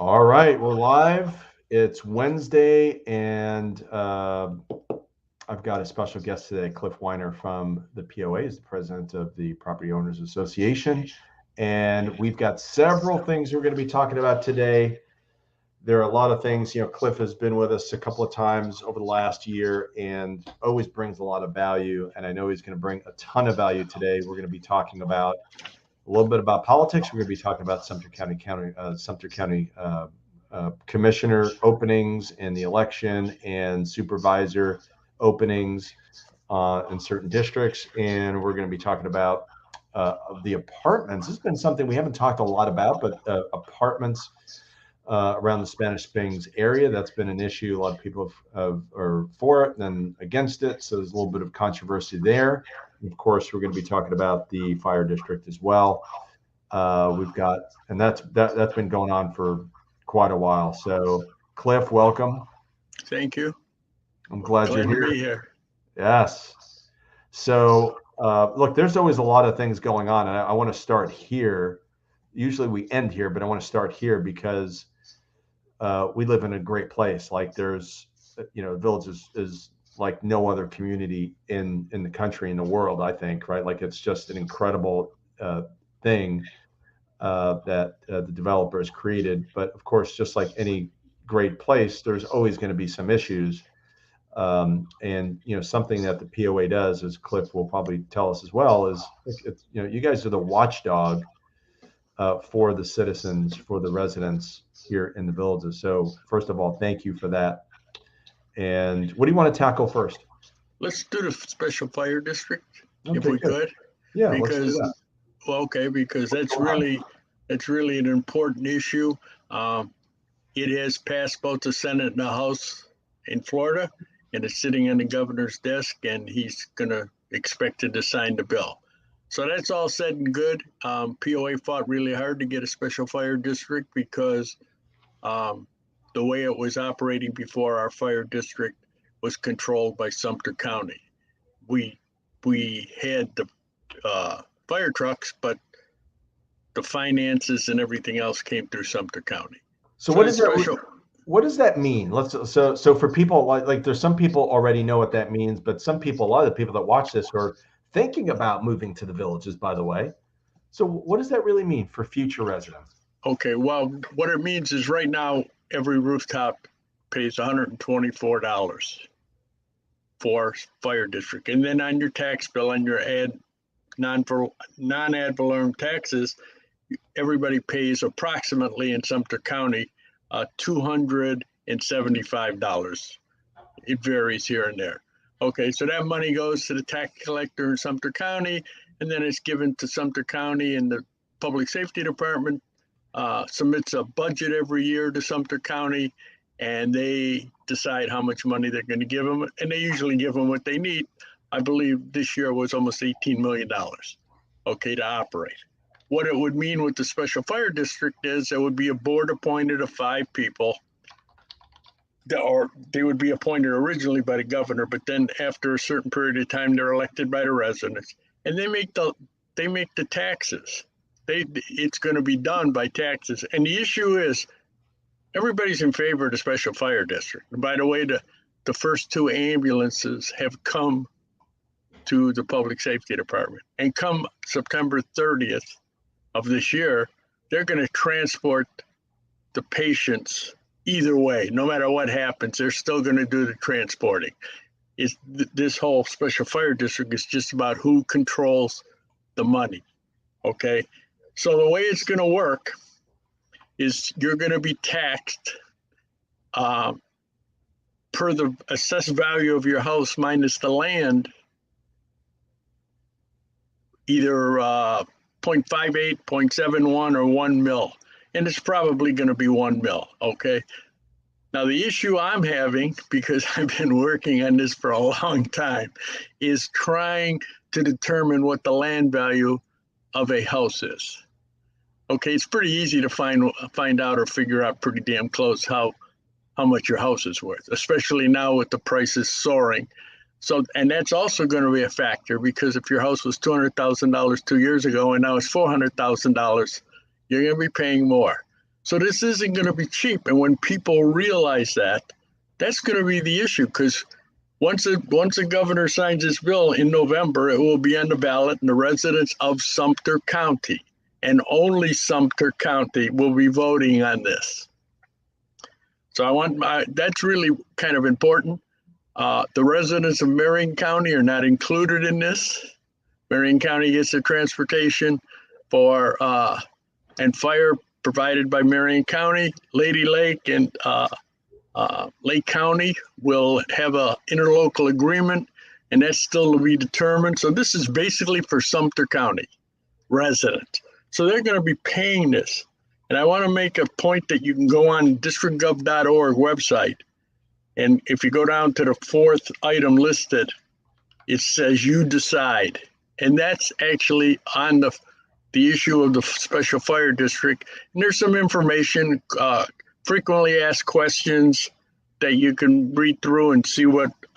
All right, we're live. It's Wednesday, and I've got a special guest today, Cliff Weiner from the POA, is the president of the Property Owners Association. And we've got several things we're going to be talking about today. There are a lot of things, Cliff has been with us a couple of times over the last year and always brings a lot of value. And I know he's going to bring a ton of value today. We're going to be talking about a little bit about politics. We're going to be talking about Sumter County commissioner openings in the election and supervisor openings in certain districts. And we're going to be talking about the apartments. This has been something we haven't talked a lot about, but apartments around the Spanish Springs area. That's been an issue. A lot of people are for it and then against it. So there's a little bit of controversy there. Of course, we're going to be talking about the fire district as well. We've got, and that's been going on for quite a while. So, Cliff, welcome. Thank you. I'm glad you're to here. be here. Yes. So, look, there's always a lot of things going on, and I want to start here. Usually we end here, but I want to start here because we live in a great place. Like there's, Village is like no other community in the country, in the world, I think, right? Like it's just an incredible thing that the developer has created. But of course, just like any great place, there's always going to be some issues. And something that the POA does, as Cliff will probably tell us as well, is you guys are the watchdog for the citizens, for the residents here in the villages. So first of all, thank you for that. And what do you want to tackle first? Let's do the special fire district, Okay, if we good. could. Yeah, because let's do that. because that's really an important issue. It has passed both the Senate and the House in Florida, and it's sitting on the governor's desk, and he's going to expected to sign the bill. So that's all said and good. POA fought really hard to get a special fire district because the way it was operating before, our fire district was controlled by Sumter County. We had the fire trucks, but the finances and everything else came through Sumter County. So what does that mean? So for people like there's some people already know what that means, but some people, a lot of the people that watch this are thinking about moving to the villages, by the way. So what does that really mean for future residents? Okay, well, what it means is right now every rooftop pays $124 for fire district, and then on your tax bill, on your non-ad valorem taxes, everybody pays approximately in Sumter County $275. It varies here and there. Okay, so that money goes to the tax collector in Sumter County, and then it's given to Sumter County, and the Public Safety Department submits a budget every year to Sumter County, and they decide how much money they're going to give them, and they usually give them what they need. I believe this year was almost $18 million, okay, to operate. What it would mean with the special fire district is there would be a board appointed of 5 people, or they would be appointed originally by the governor, but then after a certain period of time, they're elected by the residents, and they make the taxes. It's going to be done by taxes. And the issue is everybody's in favor of the special fire district. And by the way, the first 2 ambulances have come to the Public Safety Department. And come September 30th of this year, they're going to transport the patients either way. No matter what happens, they're still going to do the transporting. This whole special fire district is just about who controls the money. Okay? So the way it's going to work is you're going to be taxed per the assessed value of your house minus the land, either 0.58, 0.71, or 1 mil. And it's probably going to be 1 mil, okay? Now, the issue I'm having, because I've been working on this for a long time, is trying to determine what the land value of a house is. Okay, it's pretty easy to find out or figure out pretty damn close how much your house is worth, especially now with the prices soaring. So, and that's also going to be a factor, because if your house was $200,000 2 years ago and now it's $400,000, you're going to be paying more. So this isn't going to be cheap. And when people realize that, that's going to be the issue, because once the governor signs this bill in November, it will be on the ballot, and the residents of Sumter County, and only Sumter County, will be voting on this. So that's really kind of important. The residents of Marion County are not included in this. Marion County gets their transportation for and fire provided by Marion County. Lady Lake and Lake County will have an interlocal agreement, and that's still to be determined. So this is basically for Sumter County residents. So they're going to be paying this. And I want to make a point that you can go on districtgov.org website, and if you go down to the fourth item listed, it says you decide. And that's actually on the issue of the special fire district. And there's some information, frequently asked questions that you can read through and see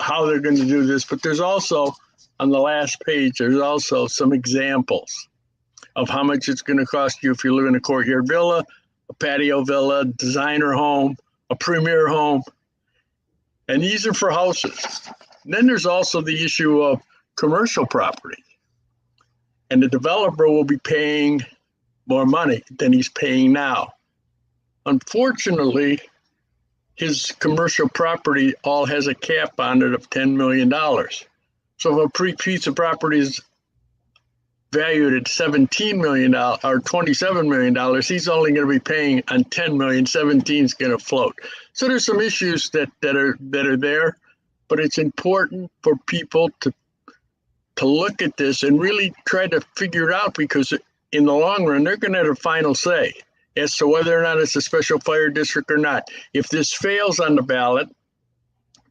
how they're going to do this. But there's also, on the last page, there's also some examples of how much it's going to cost you if you live in a courtyard villa, a patio villa, designer home, a premier home. And these are for houses. And then there's also the issue of commercial property. And the developer will be paying more money than he's paying now. Unfortunately, his commercial property all has a cap on it of $10 million. So if a piece of property is valued at $17 million or $27 million, he's only going to be paying on $10 million. 17 is going to float. So there's some issues that are there, but it's important for people to look at this and really try to figure it out, because in the long run, they're going to have a final say as to whether or not it's a special fire district or not. If this fails on the ballot,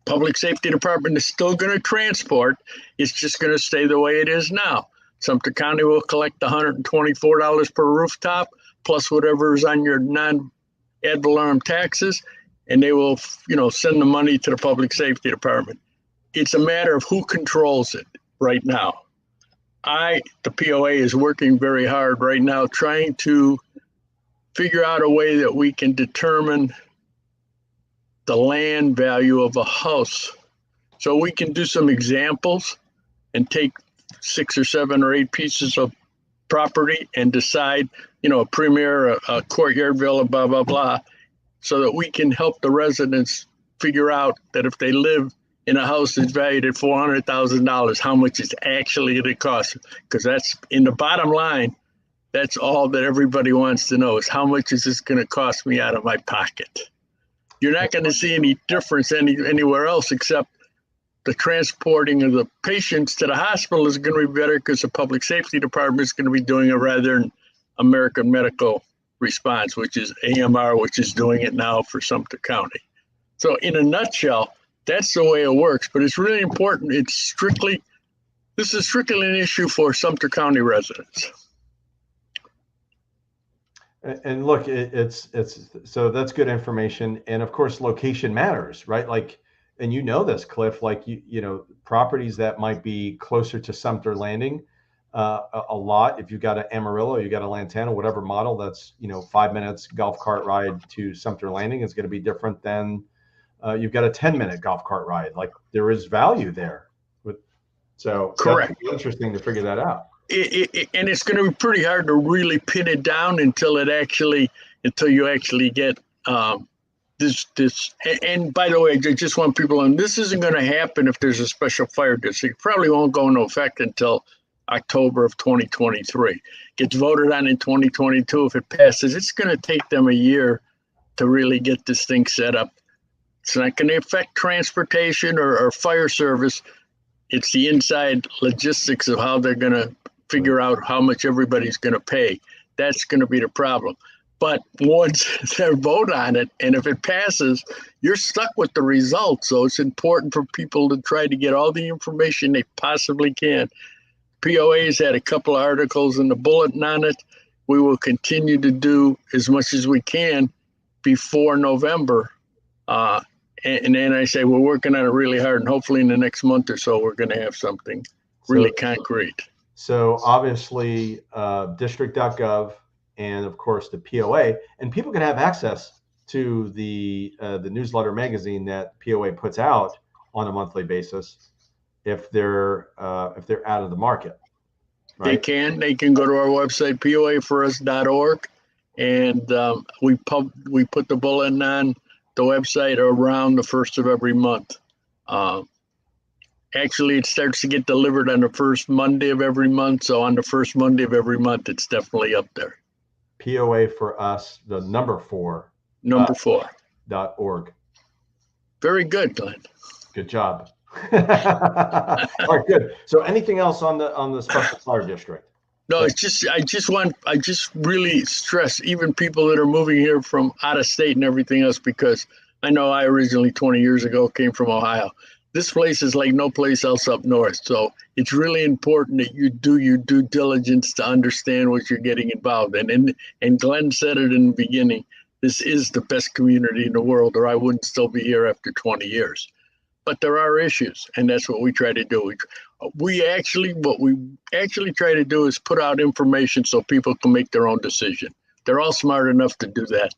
Public Safety Department is still going to transport. It's just going to stay the way it is now. Sumter County will collect $124 per rooftop, plus whatever is on your non-ad valorem taxes, and they will, send the money to the Public Safety Department. It's a matter of who controls it right now. The POA is working very hard right now, trying to figure out a way that we can determine the land value of a house. So we can do some examples and take 6 or 7 or 8 pieces of property and decide, a premier, a courtyard villa, blah, blah, blah, so that we can help the residents figure out that if they live in a house that's valued at $400,000, how much it's actually going to cost. Because that's in the bottom line. That's all that everybody wants to know, is how much is this going to cost me out of my pocket? You're not going to see any difference anywhere else, except the transporting of the patients to the hospital is going to be better, because the Public Safety Department is going to be doing it rather than American Medical Response, which is AMR, which is doing it now for Sumter County. So in a nutshell, that's the way it works. But it's really important. This is strictly an issue for Sumter County residents. And look, it's so that's good information. And of course, location matters, right? Like, and this, Cliff, like properties that might be closer to Sumter Landing, a lot. If you've got an Amarillo, you got a Lantana, whatever model, that's 5 minutes golf cart ride to Sumter Landing is going to be different than you've got a 10-minute golf cart ride. Like, there is value there. So correct. That's interesting to figure that out. And it's going to be pretty hard to really pin it down until you actually get this. And by the way, I just want people on, this isn't going to happen if there's a special fire district. It probably won't go into effect until October of 2023. Gets voted on in 2022. If it passes, it's going to take them a year to really get this thing set up. It's not going to affect transportation or fire service. It's the inside logistics of how they're going to figure out how much everybody's going to pay. That's going to be the problem. But once they vote on it, and if it passes, you're stuck with the results. So it's important for people to try to get all the information they possibly can. POA's had a couple of articles in the bulletin on it. We will continue to do as much as we can before November. And then I say we're working on it really hard, and hopefully in the next month or so, we're going to have something really concrete. So obviously, district.gov, and of course the POA, and people can have access to the newsletter magazine that POA puts out on a monthly basis if they're out of the market. They Right? can go to our website, poaforus.org, and we put the bulletin on the website around the first of every month. Actually, it starts to get delivered on the first Monday of every month. So on the first Monday of every month, it's definitely up there. POA for us, the number 4. Number 4. .org. Very good, Glenn. Good job. All right, good. So anything else on the special fire district? No, it's just I just really stress even people that are moving here from out of state and everything else, because I know I originally 20 years ago came from Ohio. This place is like no place else up north. So it's really important that you do your due diligence to understand what you're getting involved in. And Glenn said it in the beginning, this is the best community in the world, or I wouldn't still be here after 20 years. But there are issues, and that's what we try to do. What we actually try to do is put out information so people can make their own decision. They're all smart enough to do that.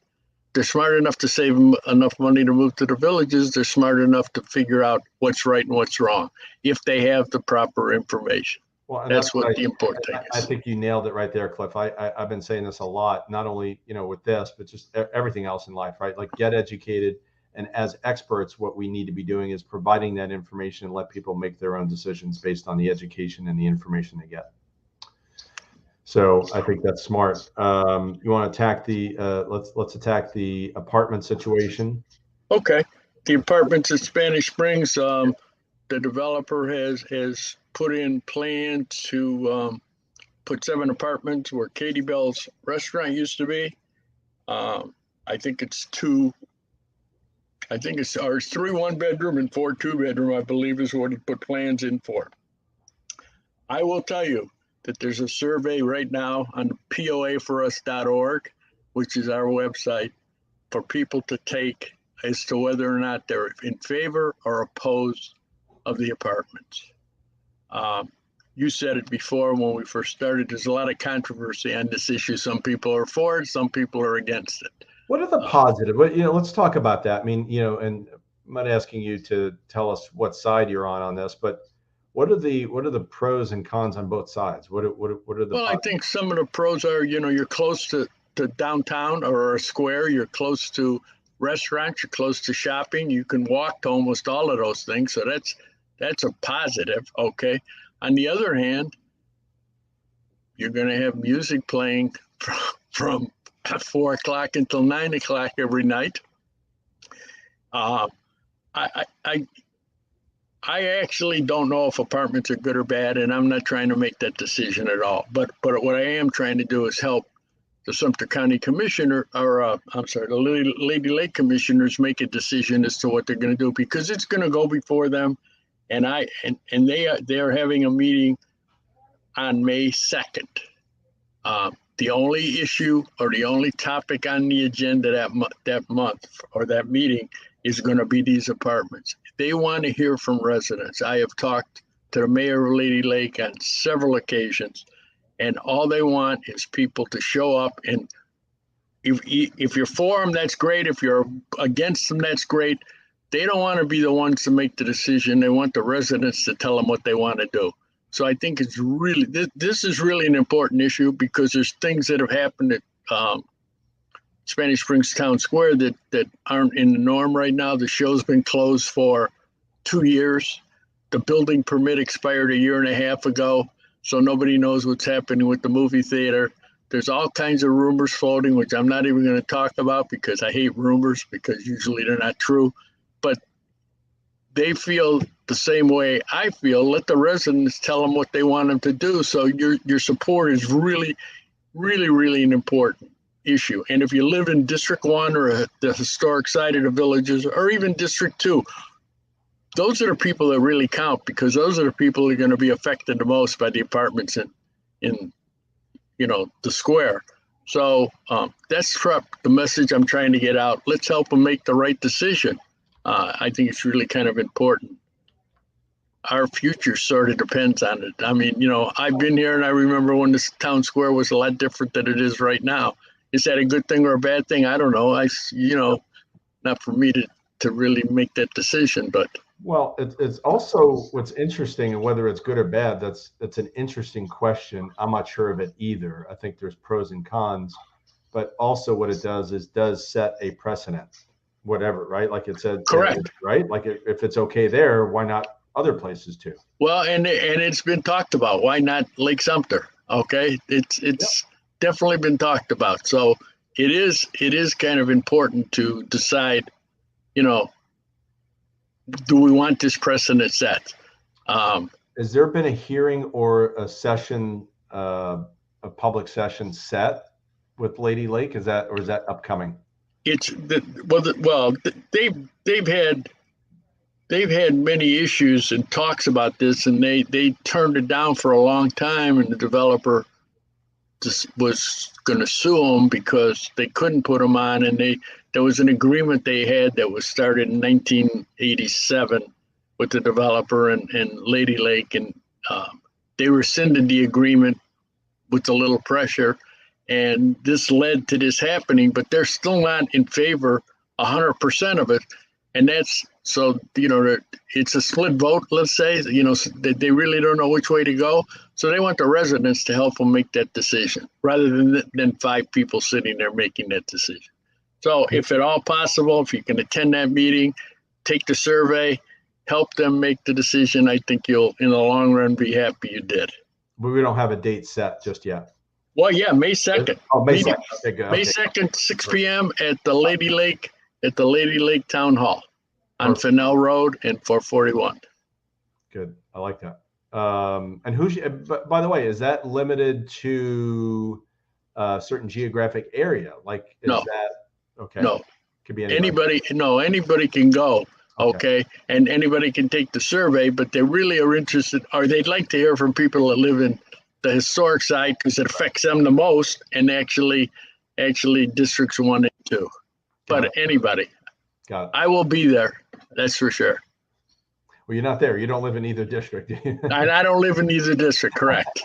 They're smart enough to save enough money to move to the villages. They're smart enough to figure out what's right and what's wrong if they have the proper information. Well, and that's what the important thing is. I think you nailed it right there, Cliff. I've been saying this a lot, not only with this, but just everything else in life, right? Like, get educated. And as experts, what we need to be doing is providing that information and let people make their own decisions based on the education and the information they get. So I think that's smart. You want to attack the let's attack the apartment situation. Okay, the apartments at Spanish Springs. The developer has put in plans to put 7 apartments where Katie Bell's restaurant used to be. I think it's 2. I think it's 3 1-bedroom and 4 2-bedroom, I believe, is what he put plans in for. I will tell you that there's a survey right now on poaforus.org, which is our website, for people to take as to whether or not they're in favor or opposed of the apartments. You said it before when we first started, there's a lot of controversy on this issue. Some people are for it, some people are against it. What are the positive? Let's talk about that. I mean, and I'm not asking you to tell us what side you're on this, but what are the pros and cons on both sides? What are the Well, positives? I think some of the pros are, you're close to downtown or a square, you're close to restaurants, you're close to shopping, you can walk to almost all of those things. So that's a positive. Okay. On the other hand, you're going to have music playing from 4 o'clock until 9 o'clock every night. I actually don't know if apartments are good or bad, and I'm not trying to make that decision at all. But what I am trying to do is help the Sumter County Commissioner, or the Lady Lake Commissioners make a decision as to what they're going to do, because it's going to go before them, and they are having a meeting on May 2nd. The only issue or the only topic on the agenda that month or that meeting is going to be these apartments. They want to hear from residents. I have talked to the mayor of Lady Lake on several occasions, and all they want is people to show up. And if you're for them, that's great. If you're against them, that's great. They don't want to be the ones to make the decision. They want the residents to tell them what they want to do. So I think it's really, this is really an important issue, because there's things that have happened at Spanish Springs Town Square that aren't in the norm right now. The show's been closed for 2 years. The building permit expired 1.5 years ago, so nobody knows what's happening with the movie theater. There's all kinds of rumors floating, which I'm not even going to talk about, because I hate rumors, because usually they're not true. But they feel the same way I feel. Let the residents tell them what they want them to do. So your support is really, really, really an important issue. And if you live in District 1 or the historic side of the villages, or even District 2, those are the people that really count, because those are the people who are going to be affected the most by the apartments in the square. So that's the message I'm trying to get out. Let's help them make the right decision. I think it's really kind of important. our future sort of depends on it. I mean, I've been here and I remember when this town square was a lot different than it is right now. Is that a good thing or a bad thing? I don't know. Not for me to really make that decision, but. Well, it's also what's interesting, and whether it's good or bad, that's an interesting question. I'm not sure of it either. I think there's pros and cons, but also what it does set a precedent, whatever, right? Like it said, Correct. Right? Like if it's okay there, why not other places too? Well, and it's been talked about. Why not Lake Sumter? Okay, it's definitely been talked about. So it is kind of important to decide, do we want this precedent set? Has there been a hearing or a session, a public session set with Lady Lake? Is that upcoming? It's they've had many issues and talks about this, and they turned it down for a long time, and the developer just was going to sue them because they couldn't put them on, and there was an agreement they had that was started in 1987 with the developer and Lady Lake, and they rescinded the agreement with a little pressure, and this led to this happening, but they're still not in favor 100% of it, and that's so it's a split vote. Let's say they really don't know which way to go, so they want the residents to help them make that decision rather than 5 people sitting there making that decision. So if at all possible, if you can attend that meeting, take the survey, help them make the decision, I think you'll in the long run be happy you did. But we don't have a date set just yet. Well, yeah, May 2nd. Oh, May 2nd. Okay, good. May 2nd, 6 p.m. at the Lady Lake Town Hall on Fennell Road and 441. Good. I like that. And but by the way, is that limited to a certain geographic area? Like, is that okay? No. Could be anybody. Anybody can go. Okay. And anybody can take the survey, but they really are interested, or they'd like to hear from people that live in the historic side because it affects them the most, and actually districts 1 and 2. But anybody. Got it. I will be there. That's for sure. Well, you're not there. You don't live in either district. I don't live in either district. Correct.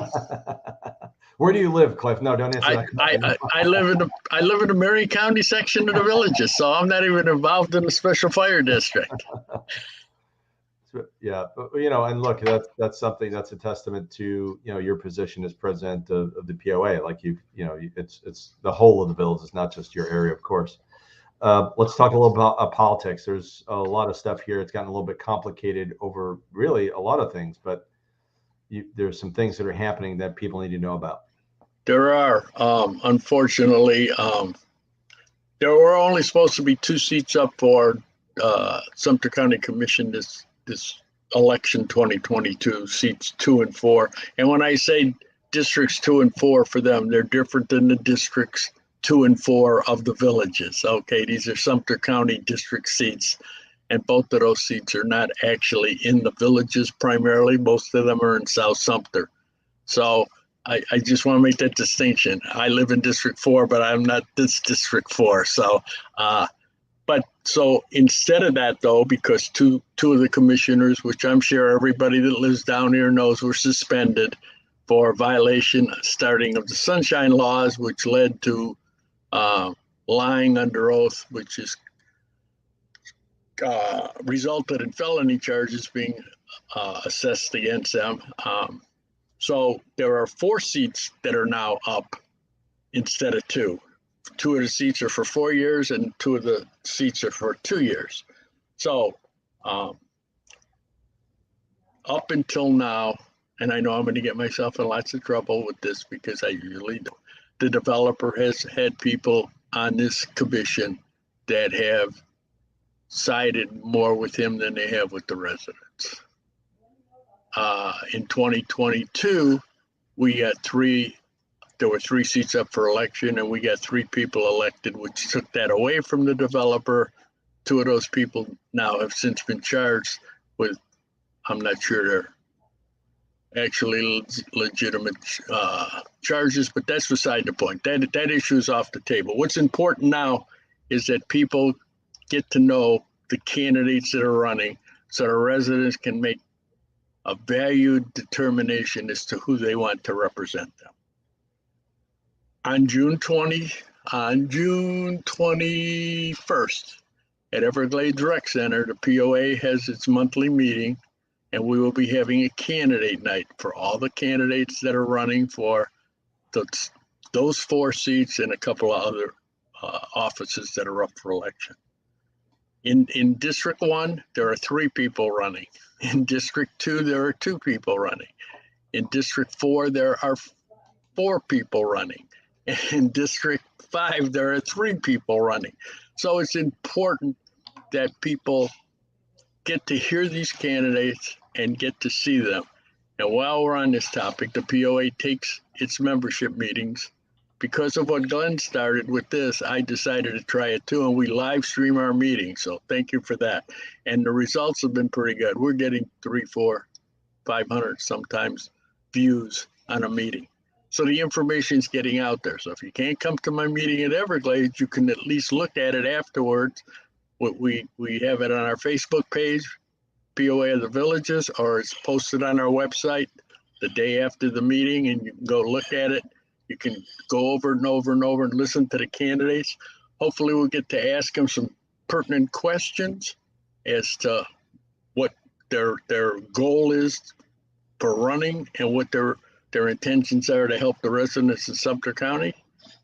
Where do you live, Cliff? No, don't answer that. I live in the Marion County section of the Villages, so I'm not even involved in the special fire district. Yeah, and look, that's something that's a testament to your position as president of the POA. Like it's the whole of the village. It's not just your area, of course. Let's talk a little about politics. There's a lot of stuff here. It's gotten a little bit complicated over really a lot of things, but there's some things that are happening that people need to know about. There are, unfortunately, there were only supposed to be 2 seats up for Sumter County Commission this election 2022, seats 2 and 4. And when I say districts 2 and 4 for them, they're different than the districts 2 and 4 of the villages. Okay, these are Sumter County district seats, and both of those seats are not actually in the villages primarily. Most of them are in South Sumter. So I just want to make that distinction. I live in District 4, but I'm not this District 4. So, so instead of that, though, because two of the commissioners, which I'm sure everybody that lives down here knows, were suspended for violation starting of the sunshine laws, which led to lying under oath, which is resulted in felony charges being assessed against them. So there are 4 seats that are now up instead of 2. 2 of the seats are for 4 years and 2 of the seats are for 2 years. So up until now, and I know I'm going to get myself in lots of trouble with this because I usually do, the developer has had people on this commission that have sided more with him than they have with the residents. In 2022, there were 3 seats up for election, and we got 3 people elected, which took that away from the developer. 2 of those people now have since been charged with, I'm not sure they're actually legitimate charges, but that's beside the point. That issue is off the table. What's important now is that people get to know the candidates that are running so the residents can make a valued determination as to who they want to represent them. On June 21st at Everglades Rec Center, the POA has its monthly meeting, and we will be having a candidate night for all the candidates that are running for those 4 seats and a couple of other offices that are up for election. In District 1, there are 3 people running. In District 2, there are 2 people running. In District 4, there are 4 people running. In District 5, there are 3 people running. So it's important that people get to hear these candidates and get to see them. And while we're on this topic, the POA takes its membership meetings. Because of what Glenn started with this, I decided to try it too, and we live stream our meetings. So thank you for that. And the results have been pretty good. We're getting 300, 400, 500 sometimes views on a meeting. So the information is getting out there. So if you can't come to my meeting at Everglades, you can at least look at it afterwards. We have it on our Facebook page, POA of the Villages, or it's posted on our website the day after the meeting, and you can go look at it. You can go over and over and over and listen to the candidates. Hopefully we'll get to ask them some pertinent questions as to what their goal is for running and what their intentions are to help the residents of Sumter County.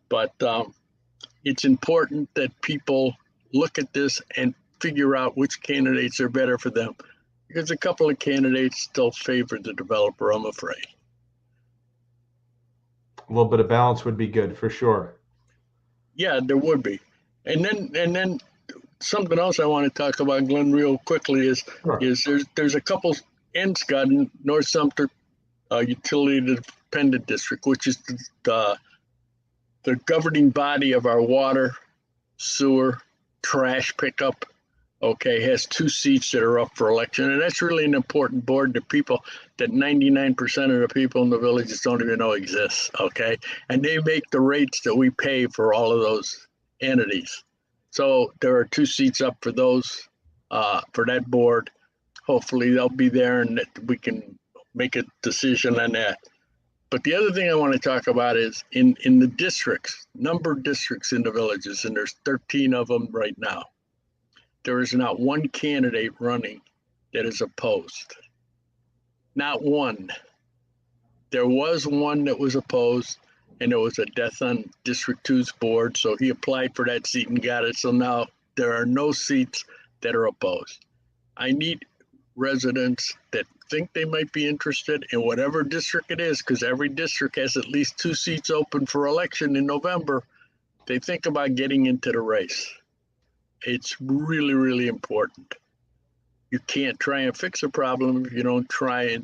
But it's important that people look at this and figure out which candidates are better for them, because a couple of candidates still favor the developer, I'm afraid. A little bit of balance would be good for sure. Yeah, there would be. And then something else I want to talk about, Glenn, real quickly is there's a couple, Enscott, North Sumter Utility Dependent District, which is the governing body of our water, sewer, trash pickup. Okay, has 2 seats that are up for election, and that's really an important board to people that 99% of the people in the villages don't even know exists. Okay, and they make the rates that we pay for all of those entities. So there are 2 seats up for those, for that board. Hopefully they'll be there and that we can make a decision on that. But the other thing I want to talk about is in the districts, number of districts in the villages, and there's 13 of them right now. There is not one candidate running that is opposed. Not one. There was one that was opposed, and it was a death on District 2's board, so he applied for that seat and got it. So now there are no seats that are opposed. I need residents that think they might be interested in whatever district it is, because every district has at least 2 seats open for election in November. They think about getting into the race. It's really, really important. You can't try and fix a problem if you don't try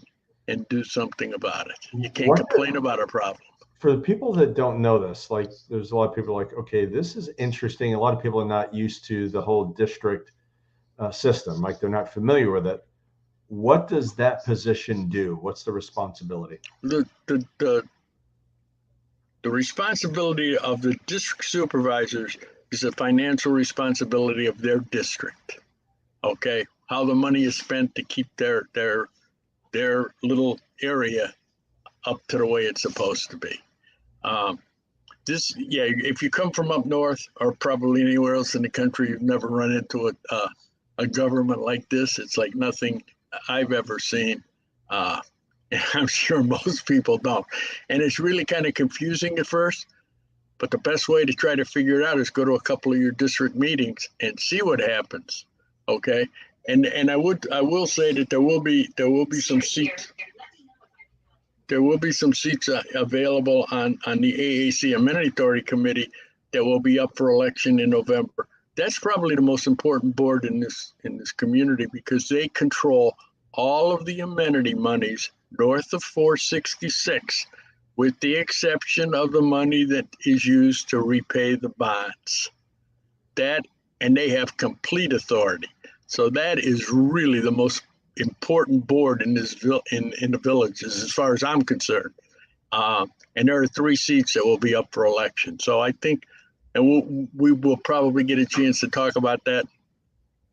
and do something about it. You can't complain about a problem. For the people that don't know this, like there's a lot of people like, okay, this is interesting. A lot of people are not used to the whole district system. Like they're not familiar with it. What does that position do? What's the responsibility? The responsibility of the district supervisors is the financial responsibility of their district. Okay, how the money is spent to keep their little area up to the way it's supposed to be. If you come from up north or probably anywhere else in the country, you've never run into a government like this. It's like nothing I've ever seen. I'm sure most people don't. And it's really kind of confusing at first, but the best way to try to figure it out is go to a couple of your district meetings and see what happens. Okay. And I will say that there will be some seats. There will be some seats available on the AAC Amenity Authority Committee that will be up for election in November. That's probably the most important board in this community, because they control all of the amenity monies north of 466, with the exception of the money that is used to repay the bonds. And they have complete authority. So that is really the most important board in the villages, as far as I'm concerned. And there are 3 seats that will be up for election. So I think, and we will probably get a chance to talk about that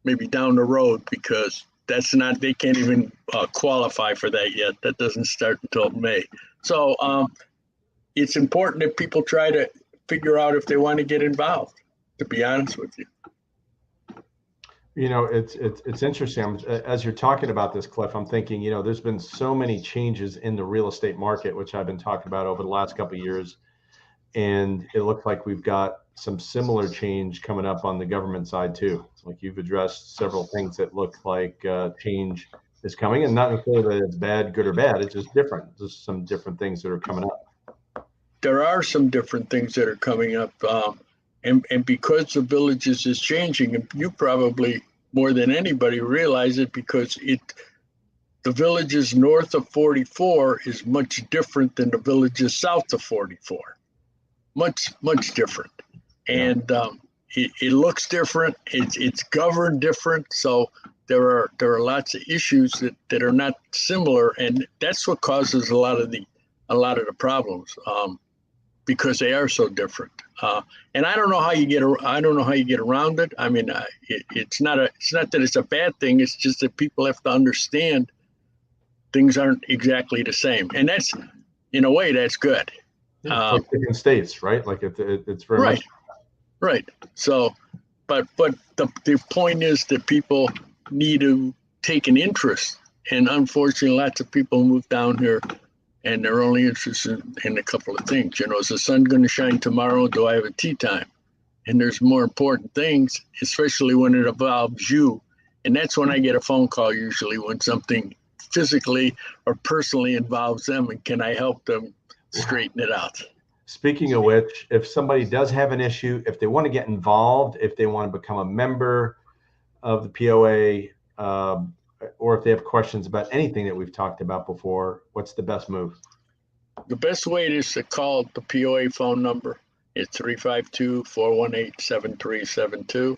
maybe down the road, because that's not, they can't even qualify for that yet. That doesn't start until May. So it's important that people try to figure out if they want to get involved, to be honest with you. You know, it's interesting. As you're talking about this, Cliff, I'm thinking, you know, there's been so many changes in the real estate market, which I've been talking about over the last couple of years. And it looks like we've got some similar change coming up on the government side too. Like you've addressed several things that look like change is coming, and not necessarily that it's bad, good or bad. It's just different. There's some different things that are coming up. There are some different things that are coming up. And because the Villages is changing, and you probably more than anybody realize it, because the Villages north of 44 is much different than the Villages south of 44. Much different, and it looks different. It's governed different, so there are lots of issues that are not similar, and that's what causes a lot of the problems, because they are so different. And I don't know how you get around it. I mean, it's not that it's a bad thing. It's just that people have to understand things aren't exactly the same, and that's, in a way, that's good. Like different states, right? Like it's very right, much right. So, but the point is that people need to take an interest, and unfortunately, lots of people move down here, and they're only interested in a couple of things. You know, is the sun going to shine tomorrow? Do I have a tea time? And there's more important things, especially when it involves you. And that's when I get a phone call usually, when something physically or personally involves them, and can I help them straighten it out. Speaking of which, if somebody does have an issue, if they want to get involved, if they want to become a member of the POA, or if they have questions about anything that we've talked about before, what's the best move? The best way is to call the POA phone number. It's 352-418-7372.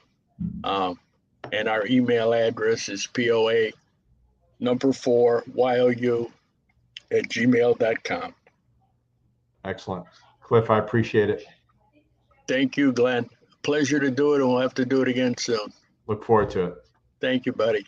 And our email address is POA number 4 YOU@gmail.com. Excellent. Cliff, I appreciate it. Thank you, Glenn. Pleasure to do it, and we'll have to do it again soon. Look forward to it. Thank you, buddy.